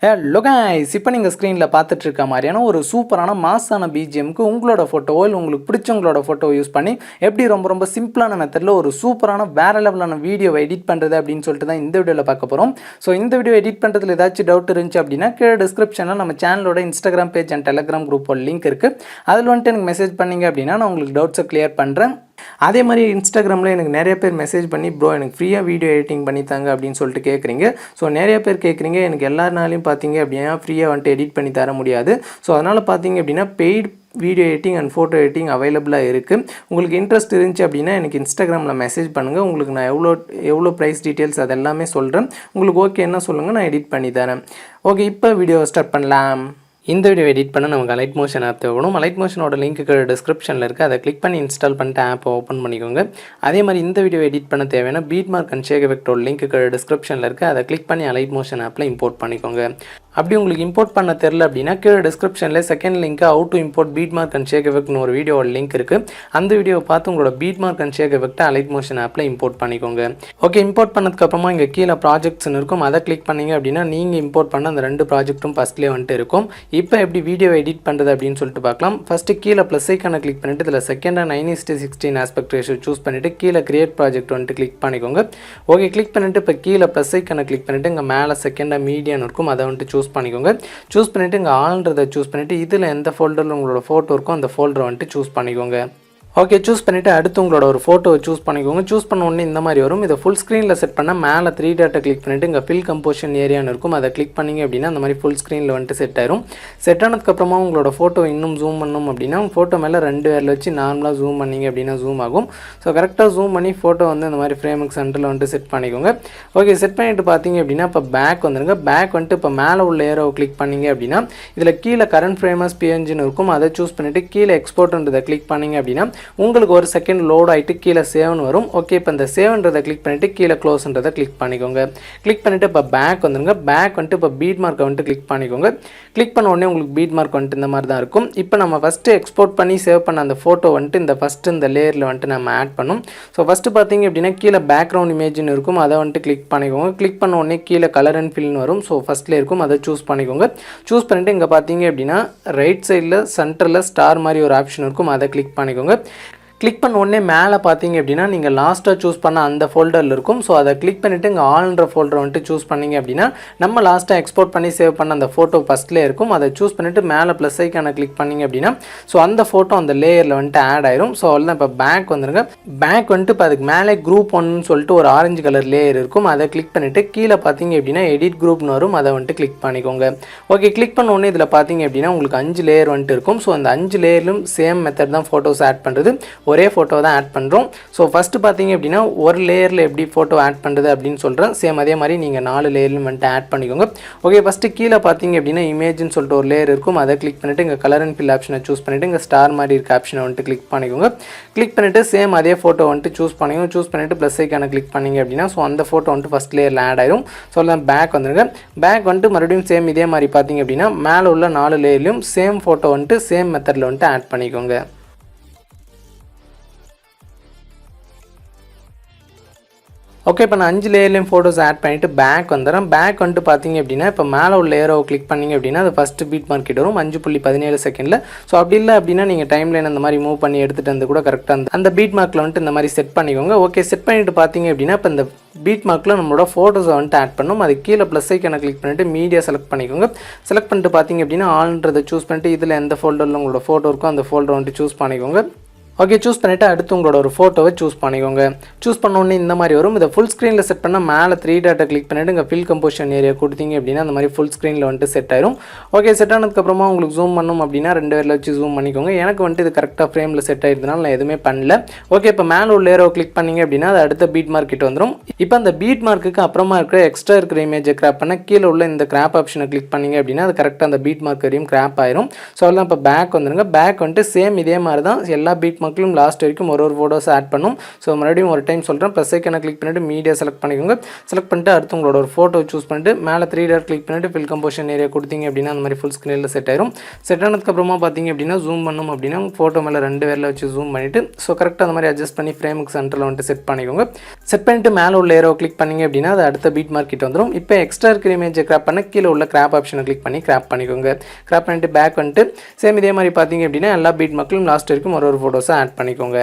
Hello guys, இப்போ நீங்கள் ஸ்க்ரீனில் பார்த்துட்டு இருக்க மாதிரியான ஒரு சூப்பரான மாசான பிஜிஎம்க்கு உங்களோட ஃபோட்டோவோ இல்லை உங்களுக்கு பிடிச்சவங்களோட ஃபோட்டோவை யூஸ் பண்ணி எப்படி ரொம்ப சிம்பிளான மெத்தடில் ஒரு சூப்பரான வேறு லெவலான வீடியோவை எடிட் பண்ணுறது அப்படின்னு சொல்லிட்டு தான் இந்த வீடியோவில் பார்க்க போகிறோம். ஸோ இந்த வீடியோ எடிட் பண்ணுறதுல ஏதாச்சும் டவுட் இருந்துச்சு அப்படின்னா கீழே டிஸ்கிரிப்ஷனில் நம்ம சேனலோட இன்ஸ்டாகிராம் பேஜ் அண்ட் டெலிகிராம் குரூப்போட லிங்க் இருக்குது. அதில் வந்துட்டு எனக்கு மெசேஜ் பண்ணிங்க அப்படின்னா நான் உங்களுக்கு டவுட்ஸை கிளியர் பண்ணுறேன். அதே மாதிரி இன்ஸ்டாகிராமில் எனக்கு நிறைய பேர் மெசேஜ் பண்ணி ப்ரோ எனக்கு ஃப்ரீயாக வீடியோ எடிட்டிங் பண்ணித்தாங்க அப்படின்னு சொல்லிட்டு கேட்குறீங்க. ஸோ நிறைய பேர் கேட்குறீங்க, எனக்கு எல்லாருனாலையும் பார்த்தீங்க அப்படின்னா ஃப்ரீயாக வந்துட்டு எடிட் பண்ணி தர முடியாது. ஸோ அதனால் பார்த்தீங்க அப்படின்னா paid video editing and photo editing அவைலபிளாக இருக்குது. உங்களுக்கு இன்ட்ரெஸ்ட் இருந்துச்சு அப்படின்னா எனக்கு இன்ஸ்டாகிராமில் மெசேஜ் பண்ணுங்கள். உங்களுக்கு நான் எவ்வளோ ப்ரைஸ் டீட்டெயில்ஸ் அதெல்லாமே சொல்கிறேன். உங்களுக்கு ஓகே என்ன சொல்லுங்கள், நான் எடிட் பண்ணி தரேன். ஓகே, இப்போ வீடியோ ஸ்டார்ட் பண்ணலாம். இந்த வீடியோ எடிட் பண்ண நமக்கு அலைட் மோஷன் ஆப் தேவைப்படும். அலைட் மோஷனோட லிங்க் டிஸ்கிரிப்ஷனில் இருக்குது. அதை கிளிக் பண்ணி இன்ஸ்டால் பண்ணிட்டு ஆப்பை ஓப்பன் பண்ணிக்கோங்க. அதே மாதிரி இந்த வீடியோ எடிட் பண்ண தேவையான பீட் மார்க் அண்ட் ஷேக் எஃபெக்டோட லிங்க் டிஸ்கிரிப்ஷனில் இருக்குது. அதை கிளிக் பண்ணி அலைட் மோஷன் ஆப்பில் இம்போர்ட் பண்ணிக்கோங்க. அப்படி உங்களுக்கு இம்போர்ட் பண்ண தெரில அப்படின்னா கீழே டிஸ்கிரிப்ஷனில் செகண்ட் லிங்க்கு how to import beat mark and shake எஃபெக்ட்னு ஒரு வீடியோட லிங்க் இருக்குது. அந்த வீடியோவை பார்த்து உங்களோட பீட் மார்க் அண்ட் ஷேக் எஃபெக்ட்டை அலைட் மோஷன் ஆப்பில் இம்போர்ட் பண்ணிக்கோங்க. ஓகே, இம்போர்ட் பண்ணதுக்கப்புறமா இங்கே கீழே ப்ராஜெக்ட்ஸ்னு இருக்கும். அதை கிளிக் பண்ணிங்க அப்படின்னா நீங்கள் இம்போர்ட் பண்ண அந்த 2 ப்ராஜெக்ட்டும் ஃபஸ்ட்லேயே வந்துட்டு இருக்கும். இப்போ எப்படி வீடியோ எடிட் பண்ணுறது அப்படின்னு சொல்லிட்டு பார்க்கலாம். ஃபஸ்ட்டு கீழே ப்ளஸ் ஐக்கானை கிளிக் பண்ணிவிட்டு இதில் செகண்டாக 9:16 ஆஸ்பெக்ட் ரேஷியோ சூஸ் பண்ணிவிட்டு கீழே கிரியேட் ப்ராஜெக்ட் வந்துட்டு கிளிக் பண்ணிக்கோங்க. ஓகே, கிளிக் பண்ணிவிட்டு இப்போ கீழே ப்ளஸ் ஐக்கானை கிளிக் பண்ணிவிட்டு இங்கே மேலே செகண்டாக மீடியான்னு இருக்கும், அதை வந்துட்டு சூஸ் பண்ணிக்கோங்க. சூஸ் பண்ணிவிட்டு இங்கே ஆல்ன்றதை சூஸ் பண்ணிவிட்டு இதில் எந்த ஃபோல்டரில் உங்களோட ஃபோட்டோ இருக்கோ அந்த ஃபோல்டரை வந்துட்டு சூஸ் பண்ணிக்கோங்க. ஓகே, சூஸ் பண்ணிவிட்டு அடுத்து உங்களோட ஒரு ஃபோட்டோவை சூஸ் பண்ணிக்கோங்க. சூஸ் பண்ண உடனே இந்த மாதிரி வரும். இதை ஃபுல் ஸ்க்ரீனில் செட் பண்ணால் மேலே 3 டாட்டை கிளிக் பண்ணிவிட்டு இங்கே ஃபில் கம்போசிஷன் ஏரியான்னு இருக்கும், அதை கிளிக் பண்ணிங்க அப்படின்னா அந்த மாதிரி ஃபுல் ஸ்க்ரீனில் வந்துட்டு செட் ஆயிரும். செட் ஆனதுக்கப்புறமா உங்களோட ஃபோட்டோ இன்னும் ஜூம் பண்ணணும் அப்படின்னா ஃபோட்டோ மேலே 2 விரல் வச்சு நார்மலாக ஜூம் பண்ணிங்க அப்படின்னா ஜூம் ஆகும். ஸோ கரெக்டாக ஜூம் பண்ணி ஃபோட்டோ வந்து இந்த மாதிரி ஃப்ரேமுக்கு சென்டரில் வந்துட்டு செட் பண்ணிக்கோங்க. ஓகே, செட் பண்ணிவிட்டு பார்த்தீங்க அப்படின்னா இப்போ பேக் வந்துடுங்க. பேக் வந்துட்டு இப்போ மேலே உள்ள ஏரோவை கிளிக் பண்ணிங்க அப்படின்னா இதில் கீழே கரண்ட் ஃப்ரேமஸ் பிஎன்ஜின்னு இருக்கும், அதை சூஸ் பண்ணிவிட்டு கீழே எக்ஸ்போர்ட்ன்றதை கிளிக் பண்ணிங்க அப்படின்னா உங்களுக்கு ஒரு செகண்ட் லோட் ஆகிட்டு கீழே சேவ்னு வரும். ஓகே, இப்போ இந்த சேவ்ன்றதை கிளிக் பண்ணிவிட்டு கீழே க்ளோஸ்ன்றதை கிளிக் பண்ணிக்கோங்க. கிளிக் பண்ணிவிட்டு இப்போ பேக் வந்துடுங்க. பேக் வந்துட்டு இப்போ பீட் மார்க்கை வந்துட்டு கிளிக் பண்ணிக்கோங்க. கிளிக் பண்ண உடனே உங்களுக்கு பீட் மார்க் வந்துட்டு இந்த மாதிரி தான் இருக்கும். இப்போ நம்ம ஃபஸ்ட்டு எக்ஸ்போர்ட் பண்ணி சேவ் பண்ண அந்த ஃபோட்டோ வந்துட்டு இந்த ஃபஸ்ட்டு இந்த லேயரில் வந்துட்டு நம்ம ஆட் பண்ணணும். ஸோ ஃபஸ்ட்டு பார்த்தீங்க அப்படின்னா கீழே பேக்ரவுண்ட் இமேஜ்னு இருக்கும், அதை வந்துட்டு கிளிக் பண்ணிக்கோங்க. கிளிக் பண்ண உடனே கீழே கலர் அண்ட் ஃபில்னு வரும். ஸோ ஃபஸ்ட்டில் இருக்கும், அதை சூஸ் பண்ணிக்கோங்க. சூஸ் பண்ணிவிட்டு இங்கே பார்த்தீங்க அப்படின்னா ரைட் சைடில் சென்டரில் ஸ்டார் மாதிரி ஒரு ஆப்ஷன் இருக்கும், அதை கிளிக் பண்ணிக்கோங்க. கிளிக் பண்ண உடனே மேலே பார்த்தீங்க அப்படின்னா நீங்கள் லாஸ்ட்டாக சூஸ் பண்ண அந்த ஃபோல்டரில் இருக்கும். ஸோ அதை கிளிக் பண்ணிவிட்டு இங்கே ஆல்ன்ற ஃபோல்டரை வந்துட்டு சூஸ் பண்ணிங்க அப்படின்னா நம்ம லாஸ்ட்டாக எக்ஸ்போர்ட் பண்ணி சேவ் பண்ண அந்த ஃபோட்டோ ஃபஸ்ட்லேயே இருக்கும். அதை சூஸ் பண்ணிவிட்டு மேலே ப்ளஸ் ஐக்கான கிளிக் பண்ணிங்க அப்படின்னா ஸோ அந்த ஃபோட்டோ அந்த லேயரில் வந்துட்டு ஆட் ஆயிரும். ஸோ அவ்வளோதான். இப்போ பேக் வந்துருங்க. பேக் வந்துட்டு இப்போ அதுக்கு மேலே குரூப் 1ன்னு சொல்லிட்டு ஒரு ஆரஞ்சு கலர் லேயர் இருக்கும், அதை கிளிக் பண்ணிவிட்டு கீழே பார்த்தீங்க அப்படின்னா எடிட் குரூப்னு வரும், அதை வந்துட்டு கிளிக் பண்ணிக்கோங்க. ஓகே, கிளிக் பண்ண உடனே இதில் பார்த்தீங்க அப்படின்னா உங்களுக்கு 5 லேயர் வந்துட்டு இருக்கும். ஸோ அந்த 5 லேயர்லும் சேம் மெத்தட் தான் ஃபோட்டோஸ் ஆட் பண்ணுறது, ஒரே ஃபோட்டோ தான் ஆட் பண்ணுறோம். ஸோ ஃபஸ்ட்டு பார்த்தீங்க அப்படின்னா ஒரு லேயரில் எப்படி ஃபோட்டோ ஆட் பண்ணுறது அப்படின்னு சொல்கிறேன். சேம் அதே மாதிரி நீங்கள் 4 லேயர்லையும் வந்துட்டு ஆட் பண்ணிக்கோங்க. ஓகே, ஃபஸ்ட்டு கீழே பார்த்தீங்க அப்படின்னா இமேஜ்னு சொல்லிட்டு ஒரு லேயர் இருக்கும், அதை கிளிக் பண்ணிவிட்டு இங்கே கலர் அண்ட் ஃபில் ஆப்ஷனை சூஸ் பண்ணிவிட்டு இங்கே ஸ்டார் மாதிரி இருக்க ஆப்ஷனை வந்துட்டு கிளிக் பண்ணிக்கோங்க. கிளிக் பண்ணிவிட்டு சேம் அதே ஃபோட்டோ வந்துட்டு சூஸ் பண்ணிக்கோங்க. சூஸ் பண்ணிவிட்டு ப்ளஸ் ஐக்கான கிளிக் பண்ணிங்க அப்படின்னா ஸோ அந்த ஃபோட்டோ வந்துட்டு ஃபஸ்ட் லேயரில் ஆட் ஆயிரும். ஸோ அதான் பேக் வந்துருங்க. பேக் வந்துட்டு மறுபடியும் சேம் இதே மாதிரி பார்த்தீங்க அப்படின்னா மேலே உள்ள 4 லேயர்லையும் சேம் ஃபோட்டோ வந்துட்டு சேம் மெத்தடில் வந்துட்டு ஆட் பண்ணிக்கோங்க. ஓகே, இப்போ நான் 5 லேயர்லையும் ஃபோட்டோஸ் ஆட் பண்ணிவிட்டு பேக் வந்துடுறேன். பேக் வந்துட்டு பார்த்தீங்க அப்படின்னா இப்போ மேலே உள்ள ஏரோவை கிளிக் பண்ணிங்க அப்படின்னா அது ஃபஸ்ட்டு பீட் மார்க்கெட் வரும் 5.17 செகண்டில். ஸோ அப்படி இல்லை அப்படின்னா நீங்கள் டைம் லைன் அந்த மாதிரி மூவ் பண்ணி எடுத்துகிட்டு வந்து கூட கரெக்டாக அந்த பீட் மார்க்கில் வந்துட்டு இந்த மாதிரி செட் பண்ணிக்கோங்க. ஓகே, செட் பண்ணிவிட்டு பார்த்தீங்க அப்படின்னா இப்போ இந்த பீட் மார்க்கில் நம்மளோட ஃபோட்டோஸை வந்துட்டு ஆட் பண்ணணும். அது கீழே ப்ளஸ் ஐக்கான கிளிக் பண்ணிவிட்டு மீடியா செலக்ட் பண்ணிக்கோங்க. செலக்ட் பண்ணிட்டு பார்த்தீங்க அப்படின்னா ஆல்ன்றதை சூஸ் பண்ணிட்டு இதில் எந்த ஃபோல்டரில் உங்களோட ஃபோட்டோ இருக்கோ அந்த ஃபோல்டரை வந்துட்டு சூஸ் பண்ணிக்கோங்க. ஓகே, சூஸ் பண்ணிவிட்டு அடுத்து உங்களோட ஒரு ஃபோட்டோவை சூஸ் பண்ணிக்கோங்க. சூஸ் பண்ண உடனே இந்த மாதிரி வரும். இதை ஃபுல் ஸ்க்ரீனில் செட் பண்ணால் மேலே 3 டாட்டை கிளிக் பண்ணிவிட்டு இங்கே ஃபில் கம்போசிஷன் ஏரியா கொடுத்தீங்க அப்படின்னா அந்த மாதிரி ஃபுல் ஸ்க்ரீனில் வந்துட்டு செட் ஆயிரும். ஓகே, செட் ஆனதுக்கப்புறமா உங்களுக்கு ஜூம் பண்ணணும் அப்படின்னா 2 விரல் வச்சு ஜூம் பண்ணிக்கோங்க. எனக்கு வந்துட்டு இது கரெக்டாக ஃப்ரேமில் செட் ஆகிருந்தனால நான் எதுவுமே பண்ணல. ஓகே, இப்போ மேலே உள்ள ஏரோவை கிளிக் பண்ணிங்க அப்படின்னா அது அடுத்த பீட் மார்க்கெட் வந்துடும். இப்போ அந்த பீட் மார்க்குக்கு அப்புறமா இருக்கிற எக்ஸ்ட்ரா இருக்கிற இமேஜை கிராப் பண்ண கீழே உள்ள இந்த கிராப் ஆப்ஷனை கிளிக் பண்ணிங்க அப்படின்னா அது கரெக்டாக அந்த பீட் மார்க் வரையும் கிராப் ஆயிரும். ஸோ அதெல்லாம் இப்போ பேக் வந்துருங்க. பேக் வந்துட்டு சேம் இதே மாதிரி தான் எல்லா பீட் மக்களும் லாஸ்ட் வரைக்கும் ஒரு ஃபோட்டோஸ் ஆட் பண்ணும். ஸோ மறுபடியும் ஒரு டைம் சொல்கிறேன். ப்ளஸ் ஐக்கனை கிளிக் பண்ணிவிட்டு மீடியா செலக்ட் பண்ணிக்கோங்க. செலக்ட் பண்ணிட்டு அடுத்து உங்களோட ஒரு ஃபோட்டோ சூஸ் பண்ணிட்டு மேலே 3 டாட் கிளிக் பண்ணிவிட்டு ஃபில் கம்போஷன் ஏரியா கொடுத்தீங்க அப்படின்னா அந்த மாதிரி ஃபுல் ஸ்க்ரீனில் செட் ஆயிரும். செட் ஆனதுக்கப்புறமா பார்த்தீங்க அப்படின்னா ஜூம் பண்ணணும் அப்படின்னா ஃபோட்டோ மேலே 2 விரல வச்சு ஜூம் பண்ணிவிட்டு ஸோ கரெக்டாக அந்த மாதிரி அட்ஜஸ்ட் பண்ணி ஃப்ரேமுக்கு சென்டரில் வந்துட்டு செட் பண்ணிக்கோங்க. செட் பண்ணிட்டு மேலே உள்ள ஏரோ கிளிக் பண்ணிங்க அப்படின்னா அது அடுத்த பீட் மார்க்கிட்ட வந்துடும். இப்போ எக்ஸ்ட்ரா இருக்கிற இமேஜை கிராப் பண்ண கீழே உள்ள கிராப் ஆப்ஷனை கிளிக் பண்ணி கிராப் பண்ணிக்கோங்க. கிராப் பண்ணிட்டு பேக் வந்துட்டு சேம் இதே மாதிரி பார்த்தீங்க அப்படின்னா எல்லா பீட் மக்களும் லாஸ்ட் வரைக்கும் ஒரு ஃபோட்டோஸை ஆட் பண்ணிக்கோங்க.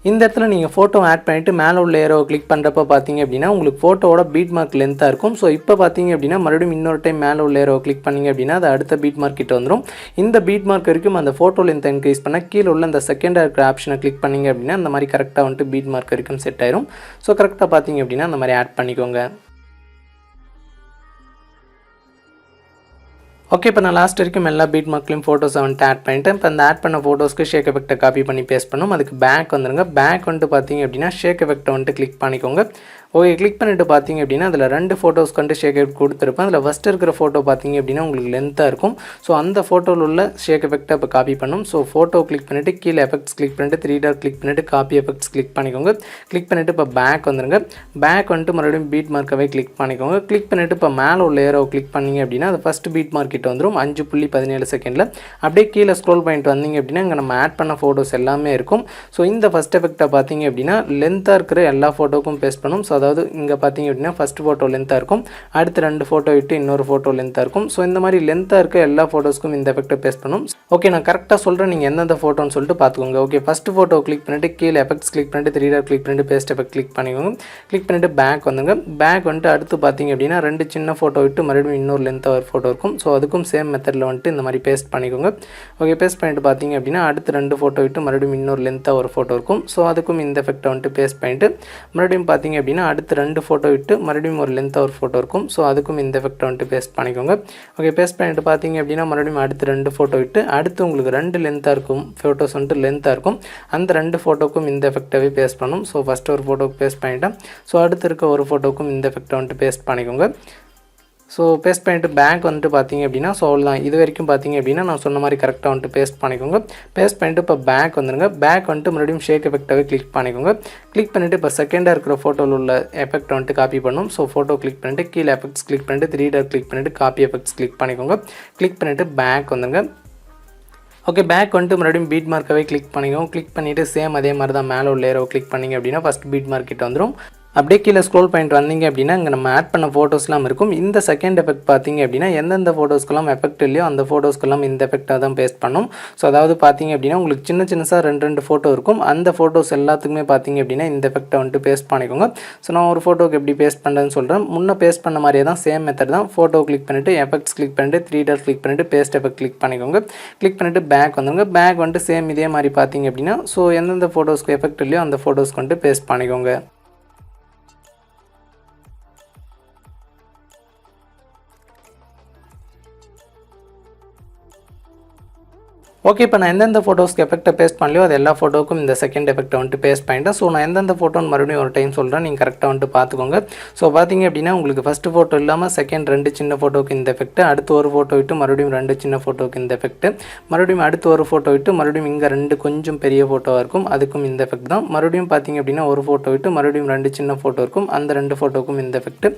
இந்த இடத்துல நீங்கள் ஃபோட்டோ ஆட் பண்ணிவிட்டு மேலே உள்ள ஏரோவை கிளிக் பண்ணுறப்ப பார்த்தீங்க அப்படின்னா உங்களுக்கு ஃபோட்டோவோட பீட் மார்க் லென்த்தாக இருக்கும். ஸோ இப்போ பார்த்தீங்க அப்படின்னா மறுபடியும் இன்னொரு டைம் மேலே உள்ள ஏரோவை கிளிக் பண்ணிங்க அப்படின்னா அது அடுத்த பீட் மார்க் கிட்ட வந்துடும். இந்த பீட் மார்க் வரைக்கும் அந்த ஃபோட்டோ லென்த்தை இன்க்ரீஸ் பண்ணால் கீழே உள்ள அந்த செகண்டாக இருக்கிற ஆப்ஷனை கிளிக் பண்ணிங்க அப்படின்னா அந்த மாதிரி கரெக்டாக வந்துட்டு பீட் மார்க் வரைக்கும் செட் ஆயிரும். ஸோ கரெக்டாக பார்த்தீங்க அப்படின்னா அந்த மாதிரி ஆட் பண்ணிக்கோங்க. ஓகே, இப்போ நான் லாஸ்ட் வரைக்கும் எல்லா பீட் மார்க்லையும் ஃபோட்டோஸை வந்துட்டு ஆட் பண்ணிட்டேன். இப்போ அந்த ஆட் பண்ண ஃபோட்டோஸ்க்கு ஷேக் எஃபெக்ட்டை காப்பி பண்ணி பேஸ்ட் பண்ணும். அதுக்கு பேக் வந்துடுங்க. பேக் வந்துட்டு பார்த்தீங்க அப்படின்னா ஷேக் எஃபெக்ட்டை வந்துட்டு கிளிக் பண்ணிக்கோங்க. ஓகே, கிளிக் பண்ணிவிட்டு பார்த்தீங்க அப்படின்னா அதில் 2 ஃபோட்டோஸ் கொண்டு ஷேக் எஃபெக்ட் கொடுத்துருப்பேன். அதில் ஃபஸ்ட்டு இருக்கிற ஃபோட்டோ பார்த்தீங்க அப்படின்னா உங்களுக்கு லென்த்தாக இருக்கும். ஸோ அந்த ஃபோட்டோவில் உள்ள ஷேக் எஃபெக்ட்டை இப்போ காப்பி பண்ணும். ஸோ ஃபோட்டோ கிளிக் பண்ணிவிட்டு கீழே எஃபெக்ட்ஸ் கிளிக் பண்ணிவிட்டு 3 டாட் கிளிக் பண்ணிவிட்டு காப்பி எஃபெக்ட்ஸ் கிளிக் பண்ணிக்கோங்க. கிளிக் பண்ணிவிட்டு இப்போ பேக் வந்துடுங்க. பேக் வந்துட்டு மறுபடியும் பீட் மார்க்கவே கிளிக் பண்ணிக்கோங்க. கிளிக் பண்ணிவிட்டு இப்போ மேலே உள்ள ஏரோவை கிளிக் பண்ணிங்க அப்படின்னா அது ஃபஸ்ட்டு பீட் மார்க் கிட்ட வந்துடும் 5.17 செகண்டில். அப்படியே கீழே ஸ்க்ரோல் பண்ணிட்டு வந்தீங்க அப்படின்னா இங்கே நம்ம ஆட் பண்ண ஃபோட்டோஸ் எல்லாமே இருக்கும். ஸோ இந்த ஃபஸ்ட் எஃபெக்ட்டை பார்த்தீங்க அப்படின்னா லென்த்தாக இருக்கிற எல்லா ஃபோட்டோக்கும் பேஸ்ட் பண்ணும். ஸோ அதாவது இங்கே பார்த்தீங்க அப்படின்னா ஃபர்ஸ்ட் ஃபோட்டோ லென்த்தாக இருக்கும். அடுத்து 2 ஃபோட்டோ விட்டு இன்னொரு ஃபோட்டோ லென்த்தாக இருக்கும். ஸோ இந்த மாதிரி லென்த்தாக இருக்க எல்லா ஃபோட்டோஸ்க்கும் இந்த எஃபெக்ட்டை பேஸ்ட் பண்ணும். ஓகே, நான் கரெக்டாக சொல்கிறேன், நீங்கள் எந்தெந்த ஃபோட்டோன்னு சொல்லிட்டு பார்த்துக்கோங்க. ஓகே, ஃபஸ்ட்டு ஃபோட்டோ கிளிக் பண்ணிவிட்டு கீழே எஃபெக்ட்ஸ் கிளிக் பண்ணிட்டு 3 டாட் கிளிக் பண்ணிட்டு பேஸ்ட் எஃபெக்ட் கிளிக் பண்ணிக்கோங்க. கிளிக் பண்ணிவிட்டு பேக் வந்துங்க. பேக் வந்துட்டு அடுத்து பார்த்தீங்க அப்படின்னா 2 சின்ன ஃபோட்டோ விட்டு மறுபடியும் இன்னொரு லென்த்தாக ஒரு ஃபோட்டோ இருக்கும். ஸோ அதுக்கும் சேம் மெத்தடில் வந்துட்டு இந்த மாதிரி பேஸ்ட் பண்ணிக்கோங்க. ஓகே, பேஸ்ட் பண்ணிட்டு பார்த்தீங்க அப்படின்னா அடுத்து 2 ஃபோட்டோ விட்டு மறுபடியும் இன்னொரு லென்த்தாக ஒரு ஃபோட்டோ இருக்கும். ஸோ அதுக்கும் இந்த எஃபெக்ட்டை வந்துட்டு பேஸ்ட் பண்ணிவிட்டு மறுபடியும் பார்த்தீங்க அப்படின்னா அடுத்து 2 ஃபோட்டோ விட்டு மறுபடியும் ஒரு லென்த்தாக ஒரு ஃபோட்டோ இருக்கும். ஸோ அதுக்கும் இந்த எஃபெக்ட்டை வந்துட்டு பேஸ்ட் பண்ணிக்கோங்க. ஓகே, பேஸ்ட் பண்ணிட்டு பார்த்தீங்க அப்படின்னா மறுபடியும் அடுத்து 2 ஃபோட்டோ விட்டு அடுத்து உங்களுக்கு 2 லென்த்தாக இருக்கும் ஃபோட்டோஸ் வந்துட்டு லென்த்தாக இருக்கும். அந்த 2 ஃபோட்டோக்கும் இந்த எஃபெக்டாகவே பேஸ்ட் பண்ணும். ஸோ ஃபஸ்ட்டு ஒரு ஃபோட்டோக்கு பேஸ்ட் பண்ணிட்டேன். ஸோ அடுத்து இருக்க ஒரு ஃபோட்டோக்கும் இந்த எஃபெக்ட்டை வந்துட்டு பேஸ்ட் பண்ணிக்கோங்க. ஸோ பேஸ்ட் பண்ணிட்டு பேக் வந்துட்டு பார்த்தீங்க அப்படின்னா ஸோ அவ்வளோதான். இது வரைக்கும் பார்த்தீங்க அப்படின்னா நான் சொன்ன மாதிரி கரெக்டாக வந்துட்டு பேஸ்ட் பண்ணிக்கோங்க. பேஸ்ட் பண்ணிட்டு இப்போ பேக் வந்துடுங்க. பேக் வந்துட்டு மறுபடியும் ஷேக் எஃபெக்டாகவே கிளிக் பண்ணிக்கோங்க. கிளிக் பண்ணிவிட்டு இப்போ செகண்டாக இருக்கிற ஃபோட்டோவில் உள்ள எஃபெக்ட் வந்துட்டு காப்பி பண்ணும். ஸோ ஃபோட்டோ கிளிக் பண்ணிட்டு கீழே எஃபெக்ட்ஸ் கிளிக் பண்ணிட்டு 3 டாட் கிளிக் பண்ணிவிட்டு காப்பி எஃபெக்ட்ஸ் கிளிக் பண்ணிக்கோங்க. கிளிக் பண்ணிவிட்டு பேக் வந்துடுங்க. ஓகே, பேக் வந்துட்டு மறுபடியும் பீட் மார்க்கவே கிளிக் பண்ணிக்கோங்க. கிளிக் பண்ணிவிட்டு சேம் அதே மாதிரி தான் மேலே உள்ள ஏரோவை கிளிக் பண்ணிங்க அப்படின்னா ஃபஸ்ட் பீட் மார்க் கிட்ட வந்துடும். அப்படியே கீழே ஸ்க்ரோல் பண்ணிட்டு வந்தீங்க அப்படின்னா இங்கே நம்ம ஆட் பண்ண ஃபோட்டோஸ்லாம் இருக்கும். இந்த செகண்ட் எஃபெக்ட் பார்த்தீங்க அப்படின்னா எந்தெந்த ஃபோட்டோஸ்க்கெல்லாம் எஃபெக்ட் இல்லையோ அந்த ஃபோட்டோஸ்க்கெல்லாம் இந்த எஃபெக்டாக தான் பேஸ்ட் பண்ணும். ஸோ அதாவது பார்த்தீங்க அப்படின்னா உங்களுக்கு சின்னசாக 2 ஃபோட்டோ இருக்கும். அந்த ஃபோட்டோஸ் எல்லாத்துக்குமே பார்த்தீங்க அப்படின்னா இந்த எஃபெக்ட்டை வந்துட்டு பேஸ்ட் பண்ணிக்கோங்க. ஸோ நான் ஒரு ஃபோட்டோக்கு எப்படி பேஸ்ட் பண்ணுறேன்னு சொல்கிறேன். முன்னே பேஸ்ட் பண்ண மாதிரியே தான் சேம் மெத்தட் தான். ஃபோட்டோ கிளிக் பண்ணிவிட்டு எஃபெக்ட்ஸ் கிளிக் பண்ணிட்டு 3 டாட் கிளிக் பண்ணிவிட்டு பேஸ்ட் எஃபெக்ட் கிளிக் பண்ணிக்கோங்க. கிளிக் பண்ணிவிட்டு பேக் வந்துடுங்க. பேக் வந்துட்டு சேம் இதே மாதிரி பார்த்தீங்க அப்படின்னா ஸோ எந்தெந்த ஃபோட்டோஸ்க்கு எஃபெக்ட் இல்லையோ அந்த ஃபோட்டோஸ்க்கு வந்துட்டு பேஸ்ட் பண்ணிக்கோங்க. ஓகே, இப்போ நான் எந்தெந்த ஃபோட்டோஸ்க்கு எஃபெக்ட்டை பேஸ்ட் பண்ணலையோ அது எல்லா ஃபோட்டோக்கும் இந்த செகண்ட் எஃபெக்ட்டை வந்துட்டு பேஸ்ட் பண்ணிட்டேன். ஸோ நான் எந்தெந்த ஃபோட்டோன்னு மறுபடியும் ஒரு டைம் சொல்கிறேன், நீங்கள் கரெக்டாக வந்துட்டு பார்த்துக்கோங்க. ஸோ பார்த்தீங்க அப்படின்னா உங்களுக்கு ஃபஸ்ட்டு ஃபோட்டோ இல்லாமல் செகண்ட் 2 சின்ன ஃபோட்டோக்கு இந்த எஃபெக்ட், அடுத்து ஒரு ஃபோட்டோ விட்டு மறுபடியும் 2 சின்ன ஃபோட்டோக்கு இந்த எஃபெக்ட், மறுபடியும் அடுத்து ஒரு ஃபோட்டோ விட்டு மறுபடியும் இங்கே 2 கொஞ்சம் பெரிய ஃபோட்டோவாக இருக்கும் அதுக்கும் இந்த எஃபெக்ட் தான். மறுபடியும் பார்த்தீங்க அப்படின்னா ஒரு ஃபோட்டோ விட்டு மறுபடியும் 2 சின்ன ஃபோட்டோ இருக்கும் அந்த 2 ஃபோட்டோக்கும் இந்த எஃபெக்ட்.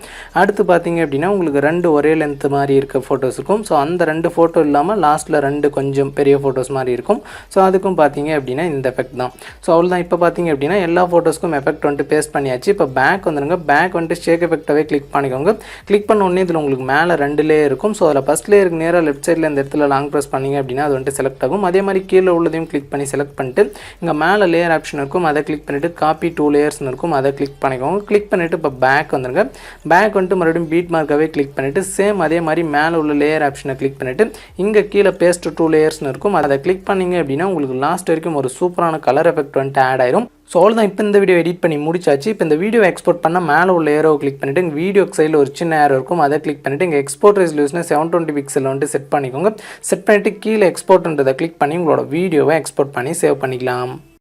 அடுத்து பார்த்தீங்க அப்படின்னா உங்களுக்கு 2 ஒரே லென்த் மாதிரி இருக்க ஃபோட்டோஸ் இருக்கும். ஸோ அந்த 2 ஃபோட்டோ இல்லாமல் லாஸ்ட்டில் 2 கொஞ்சம் பெரிய ஃபோட்டோஸ் மாதிரி இருக்கும். ஸோ அதுக்கும் பார்த்தீங்க அப்படின்னா இந்த எஃபெக்ட் தான். ஸோ அவ்வளோதான். இப்போ பார்த்தீங்க அப்படின்னா எல்லா ஃபோட்டோஸ்க்கும் எஃபெக்ட் வந்துட்டு பேஸ்ட் பண்ணியாச்சு. இப்போ பேக் வந்துடுங்க. பேக் வந்துட்டு ஷேக் எஃபெக்டாகவே கிளிக் பண்ணிக்கோங்க. கிளிக் பண்ண உடனே இதில் உங்களுக்கு மேலே 2 லேயர் இருக்கும். ஸோ அதில் ஃபஸ்ட் லேயருக்கு நேராக லெஃப்ட் சைடில் இந்த இடத்துல லாங் ப்ரெஸ் பண்ணிங்க அப்படின்னா அது வந்துட்டு செலக்ட் ஆகும். அதே மாதிரி கீழே உள்ளதையும் கிளிக் பண்ணி செலக்ட் பண்ணிட்டு இங்கே மேலே லேயர் ஆப்ஷன் இருக்கும் அதை கிளிக் பண்ணிவிட்டு காப்பி 2 லேயர்ஸ்னு இருக்கும் அதை கிளிக் பண்ணிக்கோங்க. கிளிக் பண்ணிவிட்டு இப்போ பேக் வந்துடுங்க. பேக் வந்துட்டு மறுபடியும் பீட் மார்க்காகவே கிளிக் பண்ணிவிட்டு சேம் அதே மாதிரி மேலே உள்ள லேயர் ஆப்ஷனை கிளிக் பண்ணிவிட்டு இங்கே கீழே பேஸ்ட் 2 லேயர்ஸ்னு இருக்கும் அதை கிளிக் பண்ணிங்க அப்படின்னா உங்களுக்கு லாஸ்ட் வரைக்கும் ஒரு சூப்பரான கலர் எஃபெக்ட் வந்துட்டு ஆட் ஆயிரும். ஸோ அவ்வளோதான். இப்போ இந்த வீடியோ எடிட் பண்ணி முடிச்சாச்சு. இப்போ இந்த வீடியோ எக்ஸ்போர்ட் பண்ணால் மேலே உள்ள ஏரோவை கிளிக் பண்ணிவிட்டு இங்கே வீடியோக்கு சைடில் ஒரு சின்ன ஏரோ இருக்கும் அதை கிளிக் பண்ணிவிட்டு இங்கே எக்ஸ்போர்ட் ரெசல்யூஷனை 720 பிக்சல் வந்துட்டு செட் பண்ணிக்கோங்க. செட் பண்ணிவிட்டு கீழே எக்ஸ்போர்ட்ன்றதை கிளிக் பண்ணி உங்களோட வீடியோவை எக்ஸ்போர்ட் பண்ணி சேவ் பண்ணிக்கலாம்.